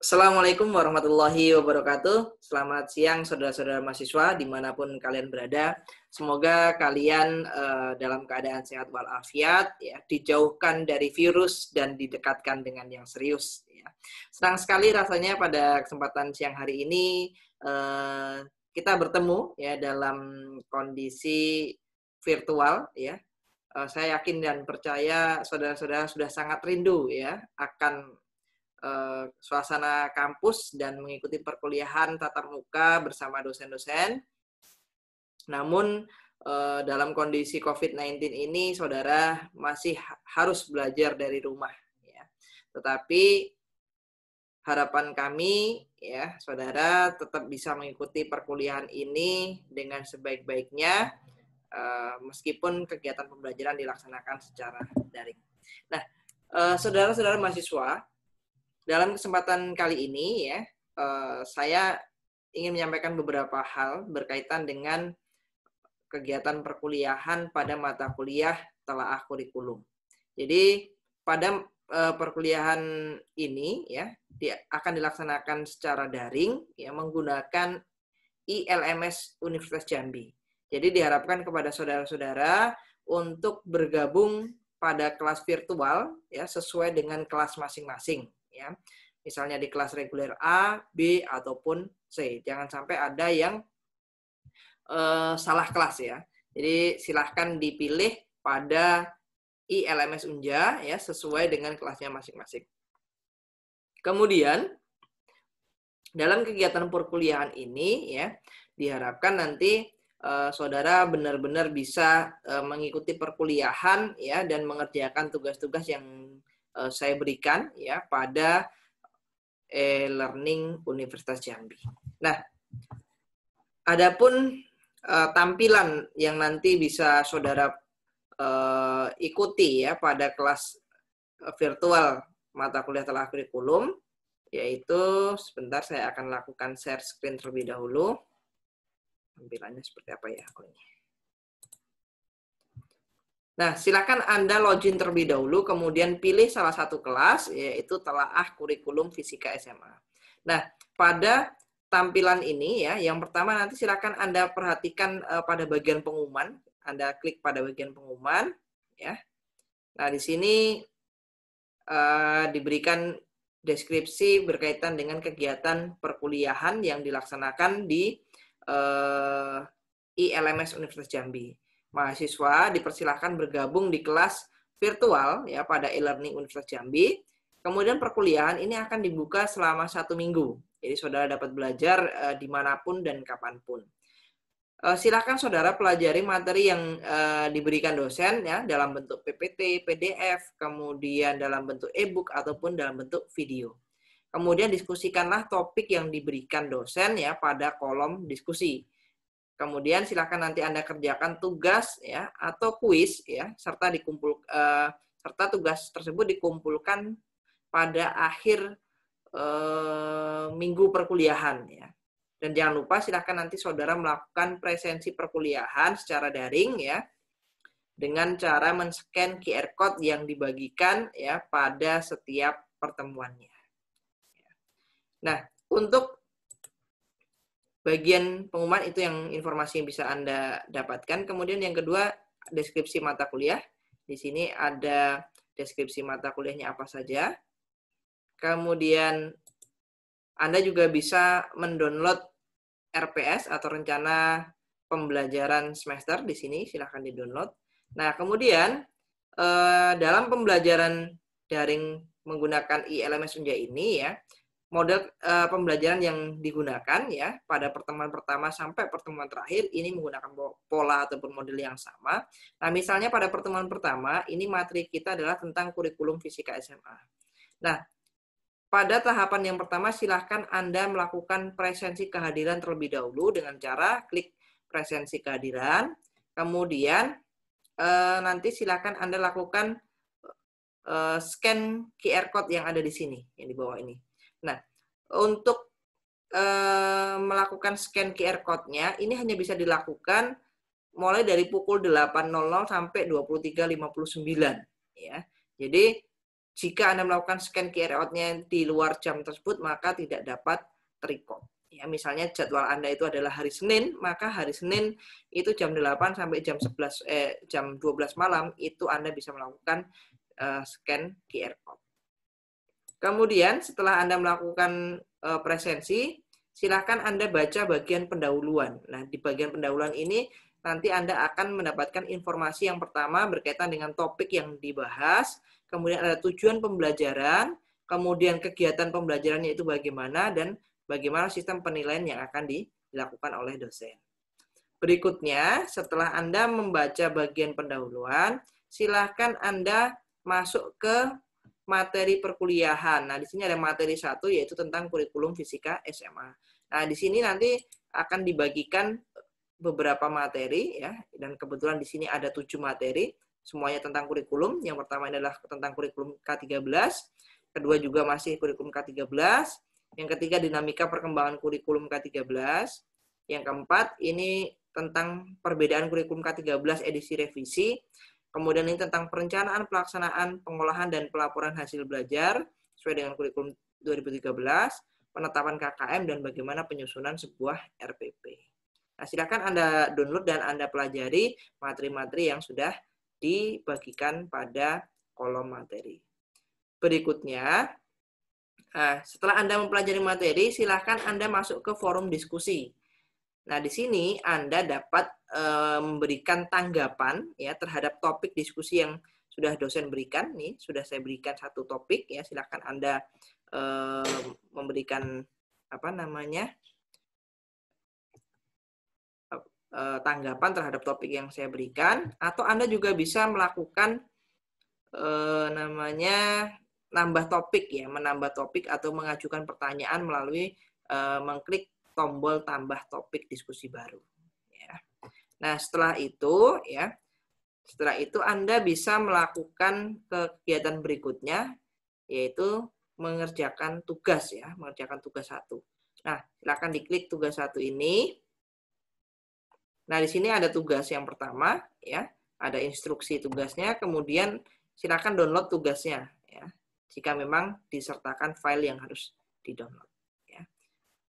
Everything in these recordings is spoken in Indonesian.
Assalamualaikum warahmatullahi wabarakatuh. Selamat siang saudara-saudara mahasiswa dimanapun kalian berada. Semoga kalian dalam keadaan sehat walafiat, ya, dijauhkan dari virus dan didekatkan dengan yang serius. Ya. Senang sekali rasanya pada kesempatan siang hari ini kita bertemu ya dalam kondisi virtual. Ya. Saya yakin dan percaya saudara-saudara sudah sangat rindu ya akan suasana kampus dan mengikuti perkuliahan tatap muka bersama dosen-dosen. Namun dalam kondisi COVID-19 ini, saudara masih harus belajar dari rumah. Ya. Tetapi harapan kami, ya, saudara tetap bisa mengikuti perkuliahan ini dengan sebaik-baiknya, meskipun kegiatan pembelajaran dilaksanakan secara daring. Nah, saudara-saudara mahasiswa, dalam kesempatan kali ini ya, saya ingin menyampaikan beberapa hal berkaitan dengan kegiatan perkuliahan pada mata kuliah telaah kurikulum. Jadi pada perkuliahan ini ya akan dilaksanakan secara daring ya menggunakan ILMS Universitas Jambi. Jadi diharapkan kepada saudara-saudara untuk bergabung pada kelas virtual ya sesuai dengan kelas masing-masing ya. Misalnya di kelas reguler A, B ataupun C. Jangan sampai ada yang salah kelas ya. Jadi silahkan dipilih pada ILMS Unja ya sesuai dengan kelasnya masing-masing. Kemudian dalam kegiatan perkuliahan ini ya diharapkan nanti saudara benar-benar bisa mengikuti perkuliahan ya dan mengerjakan tugas-tugas yang saya berikan ya pada e-learning Universitas Jambi. Nah, adapun tampilan yang nanti bisa saudara ikuti ya pada kelas virtual mata kuliah telaah kurikulum, yaitu sebentar saya akan lakukan share screen terlebih dahulu. Tampilannya seperti apa ya? Nah, silakan Anda login terlebih dahulu, kemudian pilih salah satu kelas, yaitu telaah kurikulum fisika SMA. Nah, pada tampilan ini ya, yang pertama nanti silakan Anda perhatikan pada bagian pengumuman. Anda klik pada bagian pengumuman, ya. Nah, di sini diberikan deskripsi berkaitan dengan kegiatan perkuliahan yang dilaksanakan di ILMS Universitas Jambi. Mahasiswa dipersilahkan bergabung di kelas virtual ya pada e-learning Universitas Jambi. Kemudian perkuliahan ini akan dibuka selama 1 minggu. Jadi saudara dapat belajar dimanapun dan kapanpun. Silakan saudara pelajari materi yang diberikan dosen ya dalam bentuk PPT, PDF, kemudian dalam bentuk e-book ataupun dalam bentuk video. Kemudian diskusikanlah topik yang diberikan dosen ya pada kolom diskusi. Kemudian silakan nanti Anda kerjakan tugas ya atau kuis ya serta tugas tersebut dikumpulkan pada akhir minggu perkuliahan ya. Dan jangan lupa silakan nanti saudara melakukan presensi perkuliahan secara daring ya dengan cara men-scan QR code yang dibagikan ya pada setiap pertemuannya. Nah, untuk bagian pengumuman itu yang informasi yang bisa Anda dapatkan. Kemudian yang kedua, deskripsi mata kuliah. Di sini ada deskripsi mata kuliahnya apa saja. Kemudian Anda juga bisa mendownload RPS atau rencana pembelajaran semester di sini, silahkan di-download. Nah, kemudian dalam pembelajaran daring menggunakan ILMS Unja ini ya, model pembelajaran yang digunakan ya pada pertemuan pertama sampai pertemuan terakhir ini menggunakan pola ataupun model yang sama. Nah, misalnya pada pertemuan pertama ini materi kita adalah tentang kurikulum fisika SMA. Nah, pada tahapan yang pertama silahkan Anda melakukan presensi kehadiran terlebih dahulu dengan cara klik presensi kehadiran. Kemudian nanti silahkan Anda lakukan scan QR code yang ada di sini, yang di bawah ini. Nah, untuk melakukan scan QR code-nya, ini hanya bisa dilakukan mulai dari pukul 8.00 sampai 23.59. Ya. Jadi, Jika Anda melakukan scan QR code-nya di luar jam tersebut, maka tidak dapat terrecord. Ya, misalnya jadwal Anda itu adalah hari Senin, maka hari Senin itu jam 8 sampai jam 12 malam itu Anda bisa melakukan scan QR code. Kemudian setelah Anda melakukan presensi, silakan Anda baca bagian pendahuluan. Nah, di bagian pendahuluan ini nanti Anda akan mendapatkan informasi yang pertama berkaitan dengan topik yang dibahas, kemudian ada tujuan pembelajaran, kemudian kegiatan pembelajarannya itu bagaimana, dan bagaimana sistem penilaian yang akan dilakukan oleh dosen. Berikutnya, setelah Anda membaca bagian pendahuluan, silakan Anda masuk ke materi perkuliahan. Nah, di sini ada materi 1 yaitu tentang kurikulum fisika SMA. Nah, di sini nanti akan dibagikan beberapa materi ya, dan kebetulan di sini ada 7 materi, semuanya tentang kurikulum. Yang pertama adalah tentang kurikulum K13, kedua juga masih kurikulum K13, yang ketiga dinamika perkembangan kurikulum K13, yang keempat ini tentang perbedaan kurikulum K13 edisi revisi. Kemudian ini tentang perencanaan, pelaksanaan, pengolahan, dan pelaporan hasil belajar sesuai dengan kurikulum 2013, penetapan KKM, dan bagaimana penyusunan sebuah RPP. Nah, silakan Anda download dan Anda pelajari materi-materi yang sudah dibagikan pada kolom materi. Berikutnya, setelah Anda mempelajari materi, silakan Anda masuk ke forum diskusi. Nah, di sini Anda dapat memberikan tanggapan ya terhadap topik diskusi yang sudah dosen berikan. Nih, sudah saya berikan satu topik ya. Silakan Anda memberikan tanggapan terhadap topik yang saya berikan, atau Anda juga bisa melakukan nambah topik ya, menambah topik atau mengajukan pertanyaan melalui mengklik tombol tambah topik diskusi baru. Ya. Nah, setelah itu Anda bisa melakukan kegiatan berikutnya, yaitu mengerjakan tugas ya, mengerjakan tugas 1. Nah, silakan diklik tugas 1 ini. Nah, di sini ada tugas yang pertama ya, ada instruksi tugasnya, kemudian silakan download tugasnya ya, jika memang disertakan file yang harus di-download.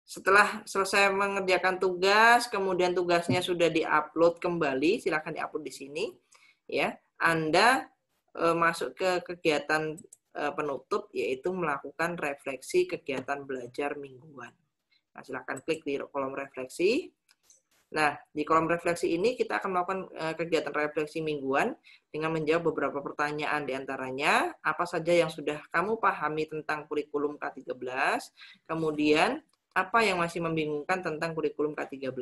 Setelah selesai mengerjakan tugas, kemudian tugasnya sudah diupload kembali, silakan diupload di sini. Ya, Anda masuk ke kegiatan penutup, yaitu melakukan refleksi kegiatan belajar mingguan. Nah, silakan klik di kolom refleksi. Nah, di kolom refleksi ini kita akan melakukan kegiatan refleksi mingguan dengan menjawab beberapa pertanyaan, diantaranya apa saja yang sudah kamu pahami tentang kurikulum K13, kemudian apa yang masih membingungkan tentang kurikulum K13.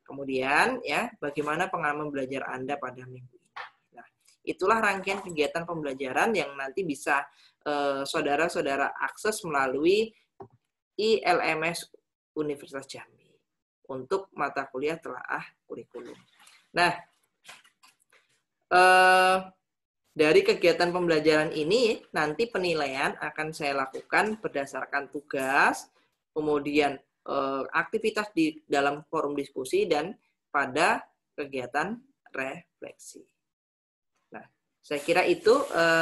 Kemudian, ya, bagaimana pengalaman belajar Anda pada minggu ini. Nah, itulah rangkaian kegiatan pembelajaran yang nanti bisa saudara-saudara akses melalui ILMS Universitas Jambi untuk mata kuliah telaah kurikulum. Nah, dari kegiatan pembelajaran ini, nanti penilaian akan saya lakukan berdasarkan tugas, kemudian aktivitas di dalam forum diskusi, dan pada kegiatan refleksi. Nah, saya kira itu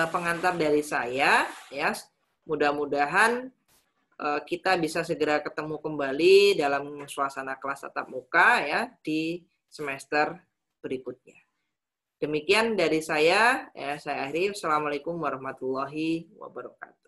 pengantar dari saya ya. Mudah-mudahan kita bisa segera ketemu kembali dalam suasana kelas tatap muka ya di semester berikutnya. Demikian dari saya, ya, saya akhiri. Assalamualaikum warahmatullahi wabarakatuh.